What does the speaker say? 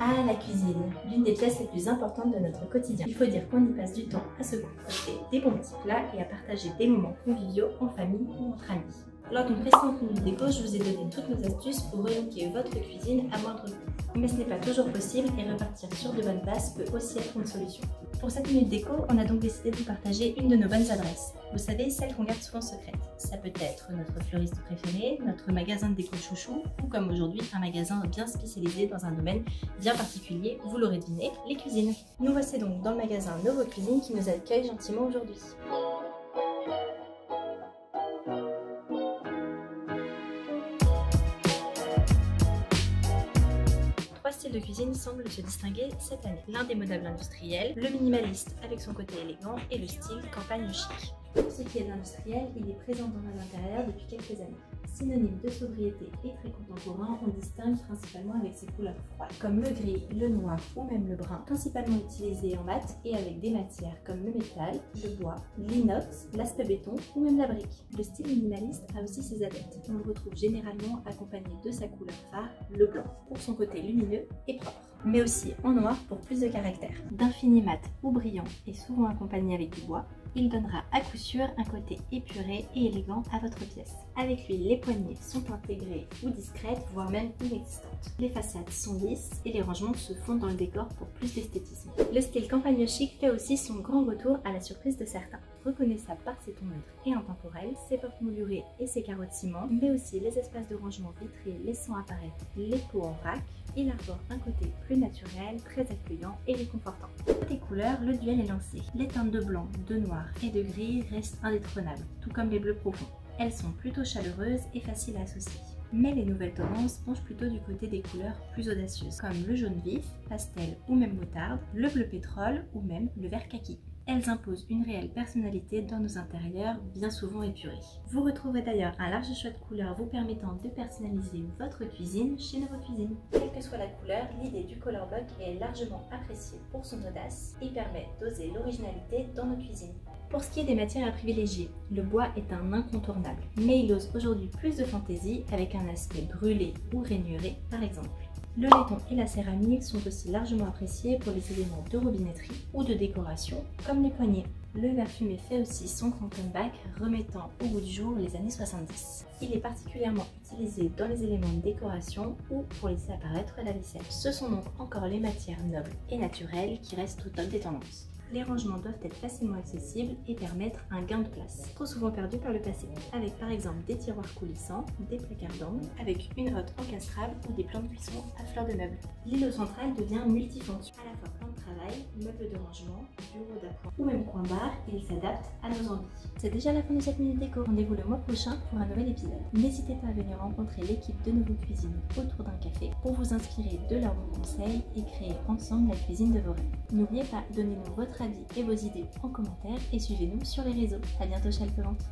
Ah, la cuisine, l'une des pièces les plus importantes de notre quotidien. Il faut dire qu'on y passe du temps à se concocter des bons petits plats et à partager des moments conviviaux en famille ou entre amis. Lors d'une précédente minute déco, je vous ai donné toutes nos astuces pour relooker votre cuisine à moindre coût. Mais ce n'est pas toujours possible et repartir sur de bonnes bases peut aussi être une solution. Pour cette minute déco, on a donc décidé de vous partager une de nos bonnes adresses. Vous savez, celle qu'on garde souvent secrète. Ça peut être notre fleuriste préféré, notre magasin de déco chouchou ou comme aujourd'hui un magasin bien spécialisé dans un domaine bien particulier, vous l'aurez deviné, les cuisines. Nous voici donc dans le magasin Novo Cuisine qui nous accueille gentiment aujourd'hui. Trois styles de cuisine semblent se distinguer cette année. L'indémodable industriel, le minimaliste avec son côté élégant et le style campagne chic. Pour ce qui est de l'industriel, il est présent dans nos intérieurs depuis quelques années. Synonyme de sobriété et très contemporain, on distingue principalement avec ses couleurs froides, comme le gris, le noir ou même le brun, principalement utilisés en mat et avec des matières comme le métal, le bois, l'inox, l'aspect béton ou même la brique. Le style minimaliste a aussi ses adeptes. On le retrouve généralement accompagné de sa couleur phare, le blanc, pour son côté lumineux et propre, mais aussi en noir pour plus de caractère. D'infini mat ou brillant et souvent accompagné avec du bois, il donnera à coup sûr un côté épuré et élégant à votre pièce. Avec lui, les poignées sont intégrées ou discrètes, voire même inexistantes. Les façades sont lisses et les rangements se font dans le décor pour plus d'esthétisme. Le style campagne chic fait aussi son grand retour à la surprise de certains. Reconnaissable par ses tons neutres et intemporels, ses portes moulurées et ses carreaux de ciment, mais aussi les espaces de rangement vitrés laissant apparaître les pots en vrac, il arbore un côté plus naturel, très accueillant et réconfortant. Côté couleurs, le duel est lancé. Les teintes de blanc, de noir et de gris restent indétrônables, tout comme les bleus profonds. Elles sont plutôt chaleureuses et faciles à associer. Mais les nouvelles tendances penchent plutôt du côté des couleurs plus audacieuses, comme le jaune vif, pastel ou même moutarde, le bleu pétrole ou même le vert kaki. Elles imposent une réelle personnalité dans nos intérieurs, bien souvent épurés. Vous retrouverez d'ailleurs un large choix de couleurs vous permettant de personnaliser votre cuisine chez Novo Cuisine. Quelle que soit la couleur, l'idée du color block est largement appréciée pour son audace et permet d'oser l'originalité dans nos cuisines. Pour ce qui est des matières à privilégier, le bois est un incontournable, mais il ose aujourd'hui plus de fantaisie avec un aspect brûlé ou rainuré par exemple. Le laiton et la céramique sont aussi largement appréciés pour les éléments de robinetterie ou de décoration, comme les poignées. Le verre fumé fait aussi son grand comeback, remettant au goût du jour les années 70. Il est particulièrement utilisé dans les éléments de décoration ou pour laisser apparaître la vaisselle. Ce sont donc encore les matières nobles et naturelles qui restent au top des tendances. Les rangements doivent être facilement accessibles et permettre un gain de place, trop souvent perdu par le passé, avec par exemple des tiroirs coulissants, des placards d'angle, avec une hotte encastrable ou des plans de cuisson à fleur de meuble. L'îlot central devient multifonction, à la fois plan de travail, meuble de rangement, bureau d'appoint ou même coin bar, et il s'adapte à nos envies. C'est déjà la fin de cette minute déco. Rendez-vous le mois prochain pour un nouvel épisode. N'hésitez pas à venir rencontrer l'équipe de Novo Cuisine autour d'un café pour vous inspirer de leurs bons conseils et créer ensemble la cuisine de vos rêves. N'oubliez pas, donnez-nous votre avis et vos idées en commentaire et suivez-nous sur les réseaux. À bientôt chez Alpevente.